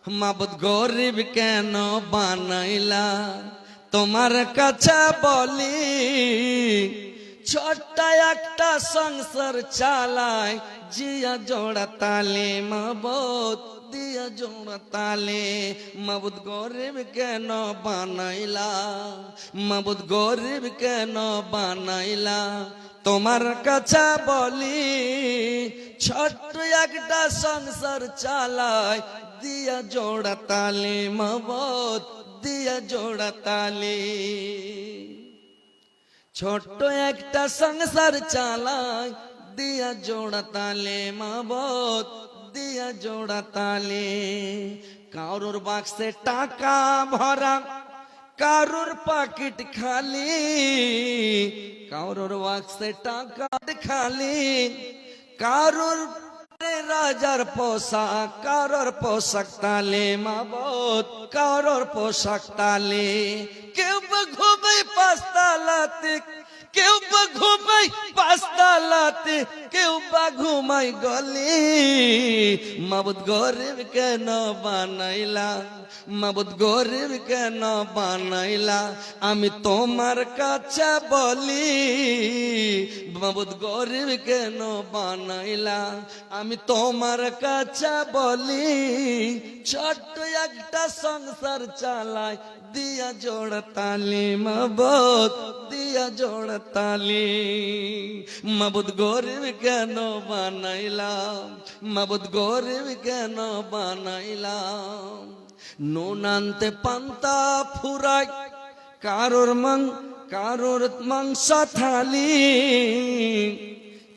মাবুদ গরিব কেন বানাইলা তোমার কাছে বলি ছোট্ট একটা সংসার চালায় জিয়া জোড়া তালে মাবুদ দিয়া জোড়া তালে মাবুদ গরিব কেন বানাইলা মাবুদ গরিব কেন বানাইলা তোমার কাছে বলি ছোট্ট একটা সংসার চালায় দিয়া জোড়া তালে মাবুদ দিয়া জোড়া তালে ছোট্ট একটা সংসার চালায় দিয়া জোড়া তালে মাবুদ দিয়া জোড়া তালে কারোর বাক্সে টাকা ভরা কারোর পকেট খালি কারোর বাক্সে টাকা খালি কারোর রাজার পোশাক কারোর পোশাক তালে মাবুদ কারোর পোশাক তালে কেউ বা ঘুমাই পাঁচতলাতে কেউ বা ঘুমাই পাঁচতলাতে কেউ বা ঘুমাই গলি মাবুদ গরিব কেন বানাইলা মাবুদ গরিব কেন বানাইলা আমি তোমার কাছে বলি মাবুদ গরিব কেন বানাইলা আমি তোমার কাছে বলি ছোট্ট একটা সংসার চালাই দিয়া জোড়া তালি মাবুদ দিয়া জোড়া তালি মাবুদ গরিব কেন বানাইলাম মাবুদ গরিব কেন বানাইলাম নুন আনতে পান্তা ফুরাই কারোর মাংস থালি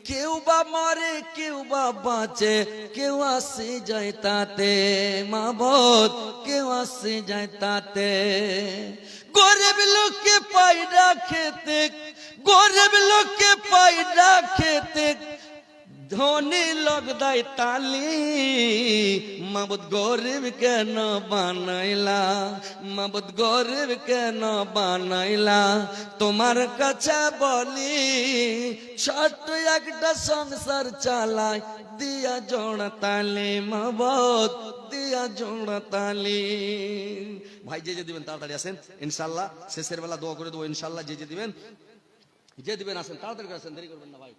কেউ বা মরে কেউ বা বাঁচে কেউ আসে যায় তাতে মাবুদ কেউ আসে যায় তাতে গরিব লোককে পায়রা খেতে গরিব লোককে পায়রা খেতে ধনী লোক দেয় তালি মাবুদ গরিব কেন বানাইলা মাবুদ গরিব কেন বানাইলা তোমার কাছে বলি ছোট্ট একটা সংসার চালায় দিয়া জোড়া তালি মাবুদ দিয়া জোড়া তালি ভাই যে দিবেন তাড়াতাড়ি আসেন ইনশাআল্লাহ শেষের বেলা দোয়া করে দেবো ইনশাআল্লাহ যে দিবেন আসেন তাড়াতাড়ি আসেন দেরি করবেন না ভাই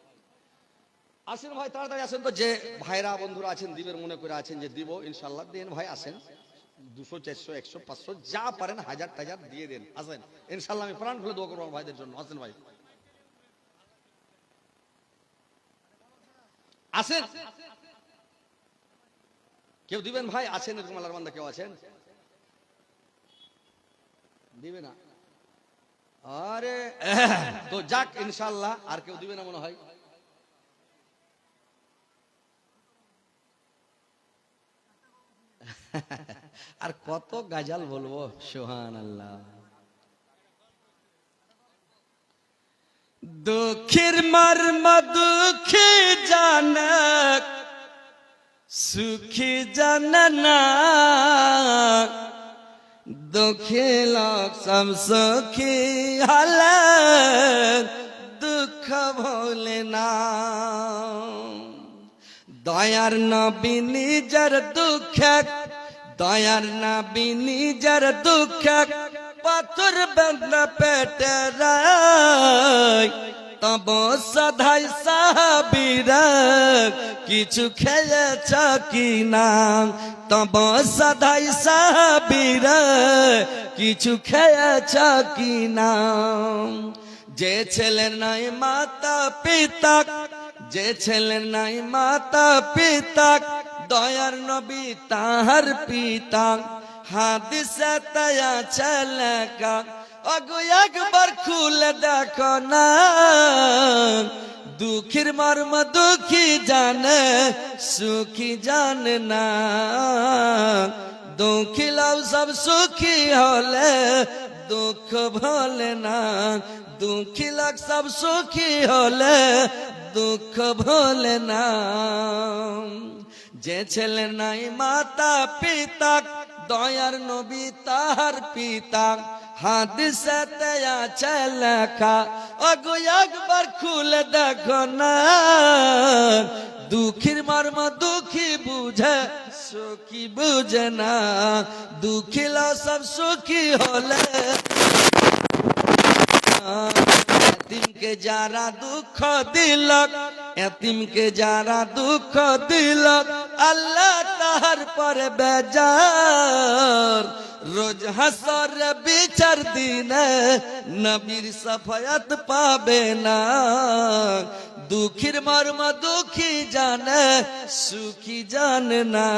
আসেন ভাই তাড়াতাড়ি আসেন তো যে ভাইরা বন্ধুরা আছেন দিবের মনে করে আছেন যে দিব ইনশাআল্লাহ দেন ভাই আসেন 200 400 100 500 যা পারেন 1000 দিয়ে দেন আসেন ইনশাআল্লাহ আমি প্রাণ খুলে দোয়া করব ভাইদের জন্য আসেন ভাই আসেন কেউ দিবেন ভাই আছেন এরকম আল্লাহর বান্দা কেউ আছেন দিবে না আরে তো যাক ইনশাআল্লাহ আর কেউ দিবে না মনে হয় আর কত গাজাল বলবো সুবহানাল্লাহ দুঃখের মর্ম দুঃখী জানে সুখী জানে না দুঃখী লোক সব সুখী হলে দুঃখ ভোলে না দয়ার নবী নিজের দুঃখ দয়ার নবী নিজের দুঃখ পাথর বেঁধে পেটে রায় তব সদাই সাহাবীরা কিছু খেয়েছ কি না তব সদাই সাহাবীরা কিছু খেয়েছ কি না যে ছেলের নাই মাতা পিতা যে ছেলের নাই মাতা পিতা দয়ার নবী তাহার পিতা হাদিসে তায়া ছেলেকা আগো একবার খুলে দেখো না দুঃখের মর্ম দুঃখী জানে সুখী জানে না দুঃখী লাভ সব সুখী হলে দুঃখ ভোলে না দুঃখী লাগ সব সুখী হলে দুঃখ ভোলে না যে ছেলে নাই মাতা পিতা দয়ার নবী তাহার পিতা হাদিসেতে আছে লেখা ওগো একবার খুলে দেখো না দুঃখীর মর্ম দুঃখী বুঝে সুখী বুঝে না, দুঃখী লোক সব সুখী হলে। এতিমকে যারা দুঃখ দিল, এতিমকে যারা দুঃখ দিল, আল্লাহ তাহার পরে বেজার। রোজ হাসর বিচার দিনে নবীর সাফায়াত পাবে না। দুঃখীর মর্ম দুঃখী জানে, সুখী জানে না।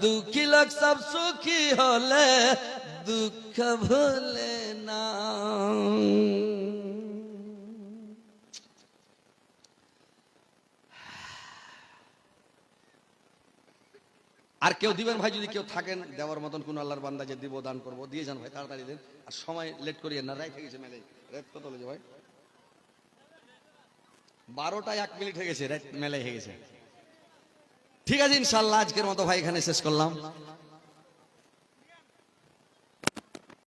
দুঃখী লোক সব সুখী হলে দুঃখ ভুলে না। আর কেউ দিবেন ভাই, যদি কেউ থাকেন দেওয়ার মতন কোন আল্লাহর বান্দা যে দিব দান করবো, দিয়ে যান ভাই, তাড়াতাড়ি দেন। আর সময় লেট করিয়েন না, রাইট হয়ে গেছে মেলে। রাত কত হলো ভাই? 12টা 1 মিনিট হয়ে গেছে, রাত মেলে হয়ে গেছে। ঠিক আছে ইনশাআল্লাহ আজকের মতো ভাই এখানে শেষ করলাম।